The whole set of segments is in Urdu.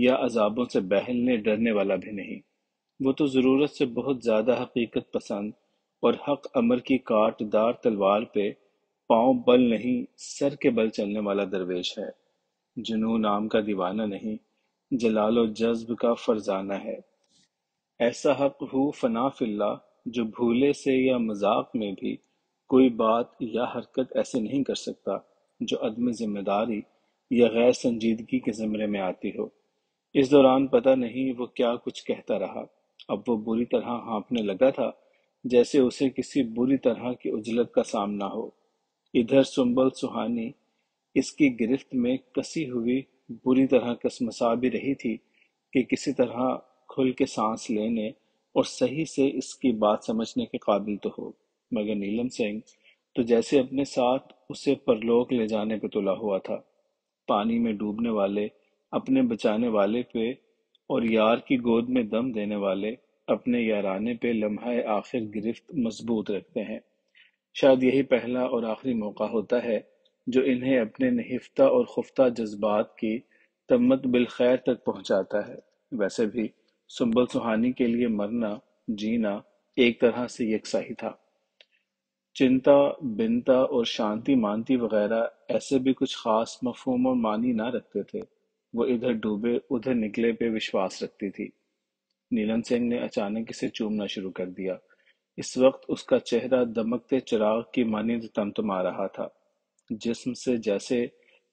یا عذابوں سے بہلنے ڈرنے والا بھی نہیں۔ وہ تو ضرورت سے بہت زیادہ حقیقت پسند اور حق امر کی کاٹ دار تلوار پہ پاؤں بل نہیں سر کے بل چلنے والا درویش ہے۔ جنون عام کا دیوانہ نہیں، جلال و جذب کا فرزانہ ہے۔ ایسا حق ہو فنا فی اللہ جو بھولے سے یا مذاق میں بھی کوئی بات یا حرکت ایسے نہیں کر سکتا جو عدم ذمہ داری یا غیر سنجیدگی کے زمرے میں آتی ہو۔ اس دوران پتہ نہیں وہ کیا کچھ کہتا رہا۔ اب وہ بری طرح ہانپنے لگا تھا، جیسے اسے کسی بری طرح کی عجلت کا سامنا ہو۔ ادھر سنبل سہانی اس کی گرفت میں کسی ہوئی بری طرح کسمسا بھی رہی تھی کہ کسی طرح کھل کے سانس لینے اور صحیح سے اس کی بات سمجھنے کے قابل تو ہو، مگر نیلم سنگھ تو جیسے اپنے ساتھ اسے پرلوک لے جانے پہ تلا ہوا تھا۔ پانی میں ڈوبنے والے اپنے بچانے والے پہ اور یار کی گود میں دم دینے والے اپنے یارانے پہ لمحہ آخر گرفت مضبوط رکھتے ہیں۔ شاید یہی پہلا اور آخری موقع ہوتا ہے جو انہیں اپنے نہفتہ اور خفتہ جذبات کی تمت بالخیر تک پہنچاتا ہے۔ ویسے بھی سنبل سہانی کے لیے مرنا جینا ایک طرح سے یکساں ہی تھا۔ چنتا بنتا اور شانتی مانتی وغیرہ ایسے بھی کچھ خاص مفہوم اور معنی نہ رکھتے تھے۔ وہ ادھر ڈوبے ادھر نکلے پہ وشواس رکھتی تھی۔ نیلم سنگھ نے اچانک اسے چومنا شروع کر دیا۔ اس وقت اس کا چہرہ دمکتے چراغ کی مانند تمتما رہا تھا، جسم سے جیسے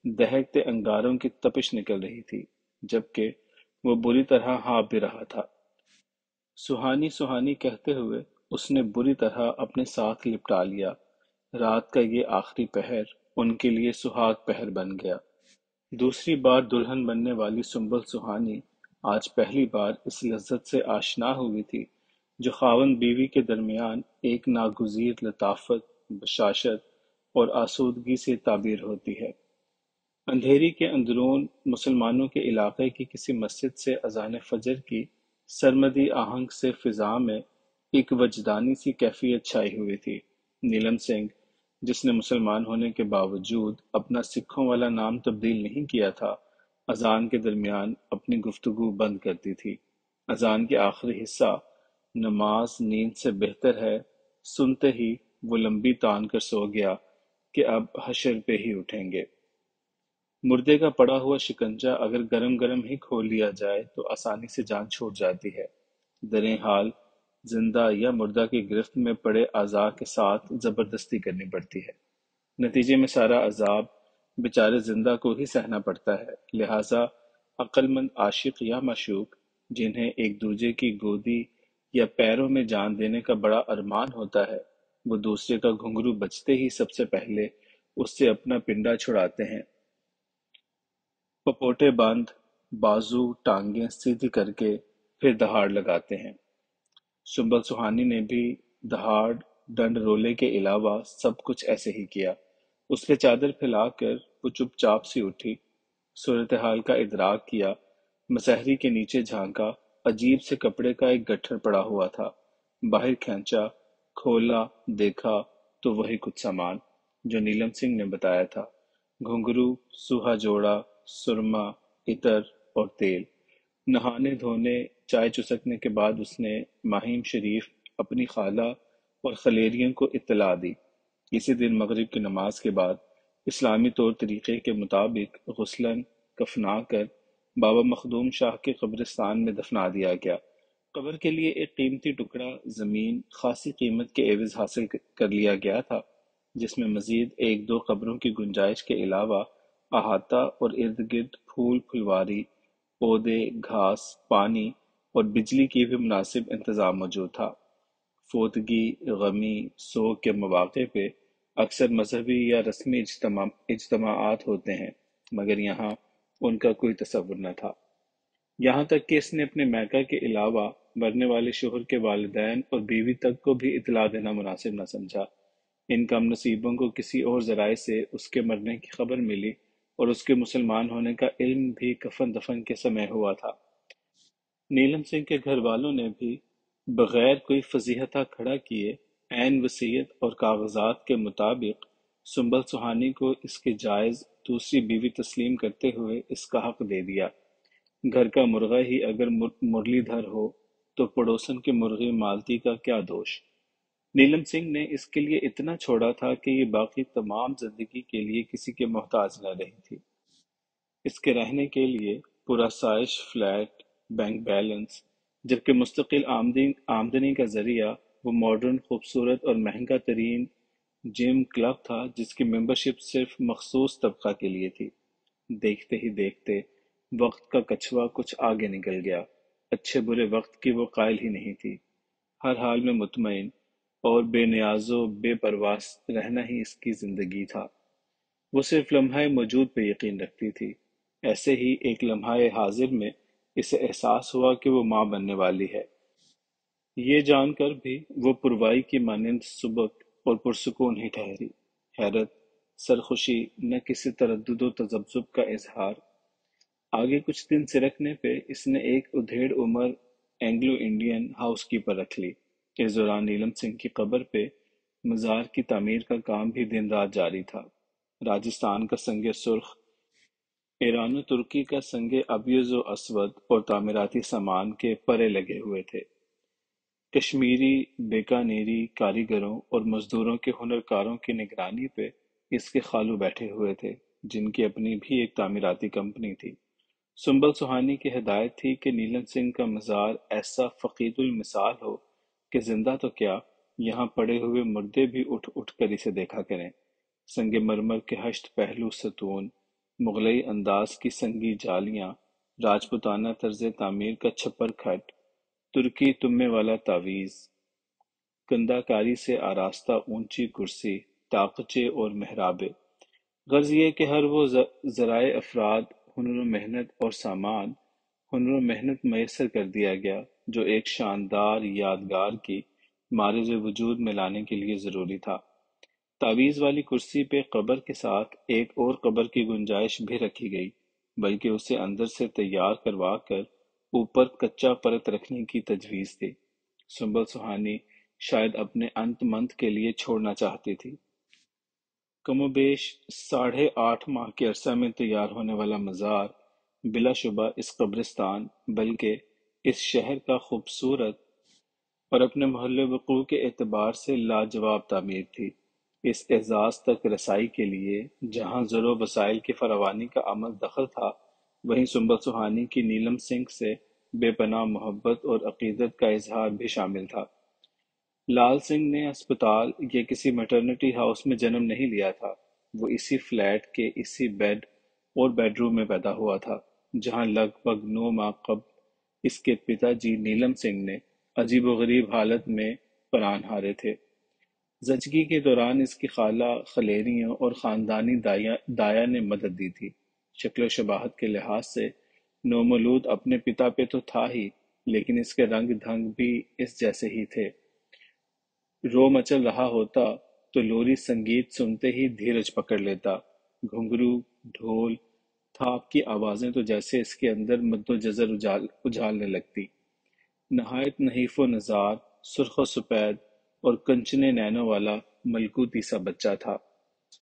دہکتے انگاروں کی تپش نکل رہی تھی، جبکہ وہ بری طرح ہانپ بھی رہا تھا۔ سہانی سہانی کہتے ہوئے اس نے بری طرح اپنے ساتھ لپٹا لیا۔ رات کا یہ آخری پہر ان کے لیے سہاگ پہر بن گیا۔ دوسری بار دلہن بننے والی سنبل سہانی آج پہلی بار اس لذت سے آشنا ہوئی تھی جو خاوند بیوی کے درمیان ایک ناگزیر لطافت، بشاشت اور آسودگی سے تعبیر ہوتی ہے۔ اندھیری کے اندرون مسلمانوں کے علاقے کی کسی مسجد سے اذان فجر کی سرمدی آہنگ سے فضا میں ایک وجدانی سی کیفیت چھائی ہوئی تھی۔ نیلم سنگھ، جس نے مسلمان ہونے کے باوجود اپنا سکھوں والا نام تبدیل نہیں کیا تھا، اذان کے درمیان اپنی گفتگو بند کرتی تھی۔ اذان کے آخری حصہ نماز نیند سے بہتر ہے سنتے ہی وہ لمبی تان کر سو گیا کہ اب حشر پہ ہی اٹھیں گے۔ مردے کا پڑا ہوا شکنجہ اگر گرم گرم ہی کھول لیا جائے تو آسانی سے جان چھوٹ جاتی ہے۔ دریں حال زندہ یا مردہ کی گرفت میں پڑے اعضاء کے ساتھ زبردستی کرنی پڑتی ہے۔ نتیجے میں سارا عذاب بیچارے زندہ کو ہی سہنا پڑتا ہے۔ لہٰذا عقل مند عاشق یا معشوق جنہیں ایک دوجے کی گودی یا پیروں میں جان دینے کا بڑا ارمان ہوتا ہے، وہ دوسرے کا گھنگرو بجتے ہی سب سے پہلے اس سے اپنا پنڈا چھڑاتے ہیں۔ پپوٹے بند، بازو ٹانگیں سیدھی کر کے پھر دہاڑ لگاتے ہیں۔ سنبل سہانی نے بھی دہاڑ ڈنڈ رولے کے علاوہ سب کچھ ایسے ہی کیا۔ اس نے چادر پھیلا کر وہ چپ چاپ سی اٹھی، صورتحال کا ادراک کیا، مسہری کے نیچے جھانکا، عجیب سے کپڑے کا ایک گٹھر پڑا ہوا تھا، باہر کھینچا، کھولا، دیکھا تو وہی کچھ سامان جو نیلم سنگھ نے بتایا تھا، گھنگرو، سوہا جوڑا، سرما، عطر اور تیل۔ نہانے دھونے چائے چسکنے کے بعد اس نے ماہیم شریف اپنی خالہ اور خلیریوں کو اطلاع دی۔ اسی دن مغرب کی نماز کے بعد اسلامی طور طریقے کے مطابق غسلاً کفنا کر بابا مخدوم شاہ کے قبرستان میں دفنا دیا گیا۔ قبر کے لیے ایک قیمتی ٹکڑا زمین خاصی قیمت کے عوض حاصل کر لیا گیا تھا، جس میں مزید ایک دو قبروں کی گنجائش کے علاوہ احاطہ اور ارد گرد پھول پھلواری، پودے، گھاس، پانی اور بجلی کی بھی مناسب انتظام موجود تھا۔ فوتگی، غمی، سوگ کے مواقع پہ اکثر مذہبی یا رسمی اجتماعات ہوتے ہیں، مگر یہاں ان کا کوئی تصور نہ تھا۔ یہاں تک کہ اس نے اپنے میکہ کے علاوہ مرنے والے شوہر کے والدین اور بیوی تک کو بھی اطلاع دینا مناسب نہ سمجھا۔ ان کم نصیبوں کو کسی اور ذرائع سے اس کے مرنے کی خبر ملی اور اس کے مسلمان ہونے کا علم بھی کفن دفن کے سمے ہوا تھا۔ نیلم سنگھ کے گھر والوں نے بھی بغیر کوئی فضیحتہ کھڑا کیے عین وصیت اور کاغذات کے مطابق سنبل سہانی کو اس کی جائز دوسری بیوی تسلیم کرتے ہوئے اس کا حق دے دیا۔ گھر کا مرغا ہی اگر مرلی دھر ہو تو پڑوسن کے مرغی مالتی کا کیا دوش؟ نیلم سنگھ نے اس کے لیے اتنا چھوڑا تھا کہ یہ باقی تمام زندگی کے لیے کسی کے محتاج نہ رہی تھی۔ اس کے رہنے کے لیے پرآسائش فلیٹ بینک بیلنس، جبکہ مستقل آمدنی کا ذریعہ وہ ماڈرن، خوبصورت اور مہنگا ترین جم کلب تھا جس کی ممبرشپ صرف مخصوص طبقہ کے لیے تھی۔ دیکھتے ہی دیکھتے وقت کا کچھوا کچھ آگے نکل گیا۔ اچھے برے وقت کی وہ قائل ہی نہیں تھی۔ ہر حال میں مطمئن اور بے نیاز و بے پرواہ رہنا ہی اس کی زندگی تھا۔ وہ صرف لمحہ موجود پہ یقین رکھتی تھی۔ ایسے ہی ایک لمحہ حاضر میں اسے احساس ہوا کہ وہ ماں بننے والی ہے۔ یہ جان کر بھی وہ پروائی کی مانند سبک اور پرسکون ہی ٹھہری۔ حیرت، سرخوشی، نہ کسی تردد و تذبذب کا اظہار۔ آگے کچھ دن سرکنے پہ اس نے ایک ادھیڑ عمر اینگلو انڈین ہاؤس کیپر رکھ لی۔ اس دوران نیلم سنگھ کی قبر پہ مزار کی تعمیر کا کام بھی دن رات جاری تھا۔ راجستھان کا سنگ سرخ، ایران و ترکی کا سنگ ابیض و اسود اور تعمیراتی سامان کے پرے لگے ہوئے تھے۔ کشمیری بیکانیری کاریگروں اور مزدوروں کے ہنرکاروں کی نگرانی پہ اس کے خالو بیٹھے ہوئے تھے، جن کی اپنی بھی ایک تعمیراتی کمپنی تھی۔ سنبل سوہانی کی ہدایت تھی کہ نیلم سنگھ کا مزار ایسا فقید المثال ہو کہ زندہ تو کیا، یہاں پڑے ہوئے مردے بھی اٹھ اٹھ کر اسے دیکھا کریں۔ سنگ مرمر کے ہشت پہلو ستون، مغلئی انداز کی سنگی جالیاں، راجپوتانہ طرز تعمیر کا چھپر کھٹ، ترکی تمے والا تعویذ، کندہ کاری سے آراستہ اونچی کرسی، طاقچے اور محرابیں۔ غرض یہ کہ ہر وہ ذرائع افراد، ہنر و محنت اور سامان، ہنر و محنت میسر کر دیا گیا جو ایک شاندار یادگار کی معرض وجود میں لانے کے لیے ضروری تھا۔ تعویذ والی کرسی پہ قبر کے ساتھ ایک اور قبر کی گنجائش بھی رکھی گئی، بلکہ اسے اندر سے تیار کروا کر اوپر کچا پرت رکھنے کی تجویز تھی۔ سنبل سوہانی شاید اپنے انت منت کے لیے چھوڑنا چاہتی تھی۔ کم و بیش 8.5 ماہ کے عرصہ میں تیار ہونے والا مزار بلا شبہ اس قبرستان بلکہ اس شہر کا خوبصورت اور اپنے محل وقوع کے اعتبار سے لاجواب تعمیر تھی۔ اس اعزاز تک رسائی کے لیے جہاں زر و وسائل کی فراوانی کا عمل دخل تھا، وہیں سنبل سوہانی کی نیلم سنگھ سے بے پناہ محبت اور عقیدت کا اظہار بھی شامل تھا۔ لال سنگھ نے اسپتال یا کسی میٹرنٹی ہاؤس میں جنم نہیں لیا تھا، وہ اسی فلیٹ کے اسی بیڈ اور بیڈ روم میں پیدا ہوا تھا، جہاں لگ بھگ 9 ماہ قبل اس کے پتا جی نیلم سنگھ نے عجیب و غریب حالت میں پران ہارے تھے۔ زچگی کے دوران اس کی خالہ خلیریوں اور خاندانی دایا نے مدد دی تھی۔ شکل و شباہت کے لحاظ سے نومولود اپنے پتا پہ تو تھا ہی، لیکن اس کے رنگ دھنگ بھی اس جیسے ہی تھے۔ رو مچل رہا ہوتا تو لوری سنگیت سنتے ہی دھیرج پکڑ لیتا۔ گھنگرو، ڈھول، تھاپ کی آوازیں تو جیسے اس کے اندر مد و جزر اجالنے لگتی۔ نہایت نحیف و نژاد، سرخ و سپید اور کنچنے نینوں والا ملکوتی سا بچہ تھا۔